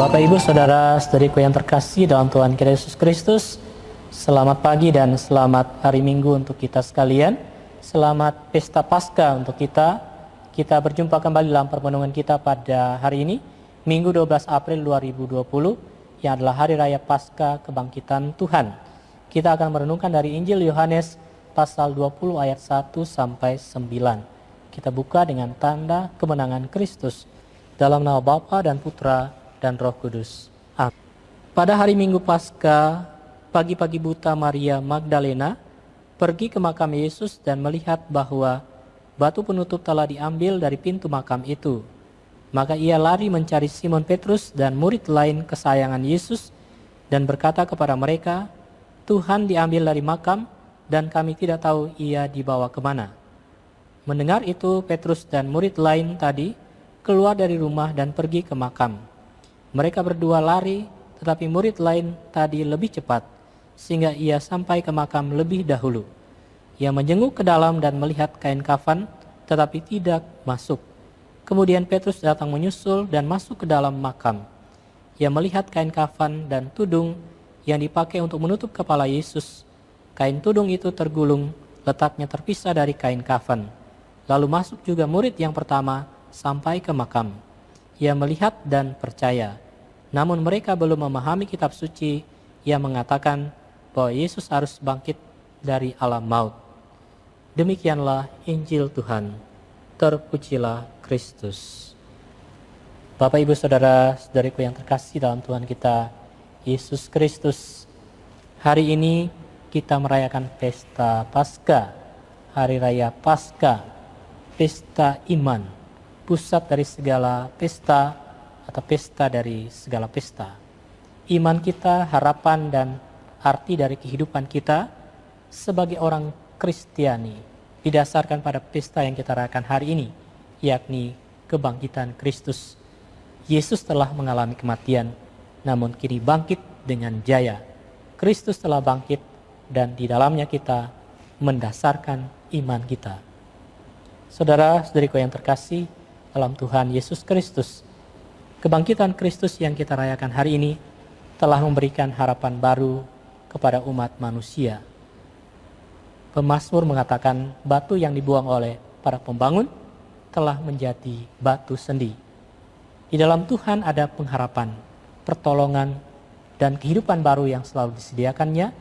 Bapak, Ibu, Saudara, saudariku yang terkasih dalam Tuhan kita Yesus Kristus, selamat pagi dan selamat hari Minggu untuk kita sekalian. Selamat Pesta Paskah untuk kita. Kita berjumpa kembali dalam permenungan kita pada hari ini, Minggu 12 April 2020, yang adalah Hari Raya Paskah Kebangkitan Tuhan. Kita akan merenungkan dari Injil Yohanes pasal 20 ayat 1 sampai 9. Kita buka dengan tanda kemenangan Kristus. Dalam nama Bapa dan Putra dan Roh Kudus. Amin. Pada hari Minggu Paskah, pagi-pagi buta Maria Magdalena pergi ke makam Yesus dan melihat bahwa batu penutup telah diambil dari pintu makam itu. Maka ia lari mencari Simon Petrus dan murid lain kesayangan Yesus dan berkata kepada mereka, "Tuhan diambil dari makam dan kami tidak tahu ia dibawa kemana." Mendengar itu, Petrus dan murid lain tadi keluar dari rumah dan pergi ke makam. Mereka berdua lari, tetapi murid lain tadi lebih cepat, sehingga ia sampai ke makam lebih dahulu. Ia menjenguk ke dalam dan melihat kain kafan, tetapi tidak masuk. Kemudian Petrus datang menyusul dan masuk ke dalam makam. Ia melihat kain kafan dan tudung yang dipakai untuk menutup kepala Yesus. Kain tudung itu tergulung, letaknya terpisah dari kain kafan. Lalu masuk juga murid yang pertama sampai ke makam. Ia melihat dan percaya. Namun mereka belum memahami kitab suci yang mengatakan bahwa Yesus harus bangkit dari alam maut. Demikianlah Injil Tuhan. Terpujilah Kristus. Bapak, Ibu, Saudara, saudariku yang terkasih dalam Tuhan kita Yesus Kristus. Hari ini kita merayakan Pesta Paskah, Hari Raya Paskah, Pesta Iman, pusat dari segala pesta atau pesta dari segala pesta. Iman kita, harapan dan arti dari kehidupan kita sebagai orang Kristiani didasarkan pada pesta yang kita rayakan hari ini, yakni kebangkitan Kristus. Yesus telah mengalami kematian, namun kini bangkit dengan jaya. Kristus telah bangkit dan di dalamnya kita mendasarkan iman kita. Saudara-saudariku yang terkasih dalam Tuhan Yesus Kristus, kebangkitan Kristus yang kita rayakan hari ini telah memberikan harapan baru kepada umat manusia. Pemazmur mengatakan batu yang dibuang oleh para pembangun telah menjadi batu sendi. Di dalam Tuhan ada pengharapan, pertolongan, dan kehidupan baru yang selalu disediakannya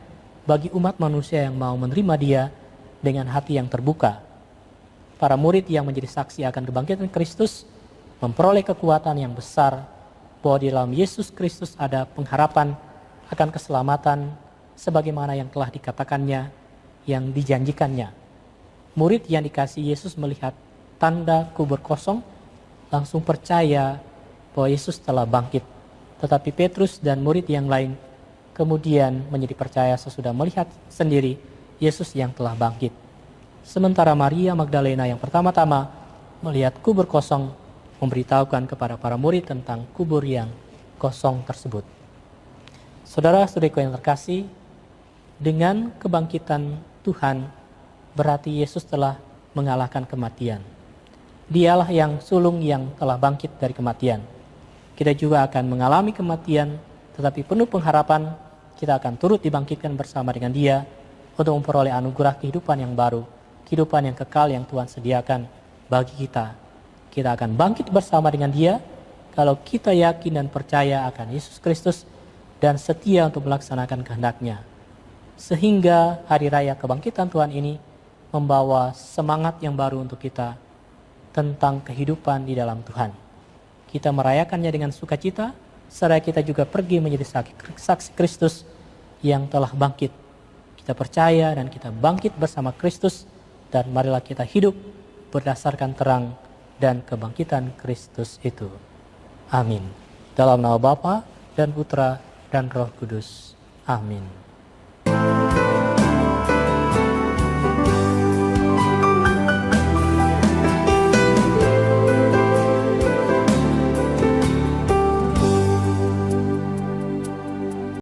bagi umat manusia yang mau menerima Dia dengan hati yang terbuka. Para murid yang menjadi saksi akan kebangkitan Kristus memperoleh kekuatan yang besar bahwa di dalam Yesus Kristus ada pengharapan akan keselamatan sebagaimana yang telah dikatakannya, yang dijanjikannya. Murid yang dikasihi Yesus melihat tanda kubur kosong langsung percaya bahwa Yesus telah bangkit. Tetapi Petrus dan murid yang lain kemudian menjadi percaya sesudah melihat sendiri Yesus yang telah bangkit. Sementara Maria Magdalena yang pertama-tama melihat kubur kosong memberitahukan kepada para murid tentang kubur yang kosong tersebut. Saudara-saudariku yang terkasih, dengan kebangkitan Tuhan berarti Yesus telah mengalahkan kematian. Dialah yang sulung yang telah bangkit dari kematian. Kita juga akan mengalami kematian, tetapi penuh pengharapan kita akan turut dibangkitkan bersama dengan Dia untuk memperoleh anugerah kehidupan yang baru, kehidupan yang kekal yang Tuhan sediakan bagi kita. Kita akan bangkit bersama dengan Dia kalau kita yakin dan percaya akan Yesus Kristus dan setia untuk melaksanakan kehendak-Nya. Sehingga hari raya kebangkitan Tuhan ini membawa semangat yang baru untuk kita tentang kehidupan di dalam Tuhan. Kita merayakannya dengan sukacita, serta kita juga pergi menjadi saksi Kristus yang telah bangkit. Kita percaya dan kita bangkit bersama Kristus, dan marilah kita hidup berdasarkan terang dan kebangkitan Kristus itu. Amin. Dalam nama Bapa dan Putra dan Roh Kudus. Amin.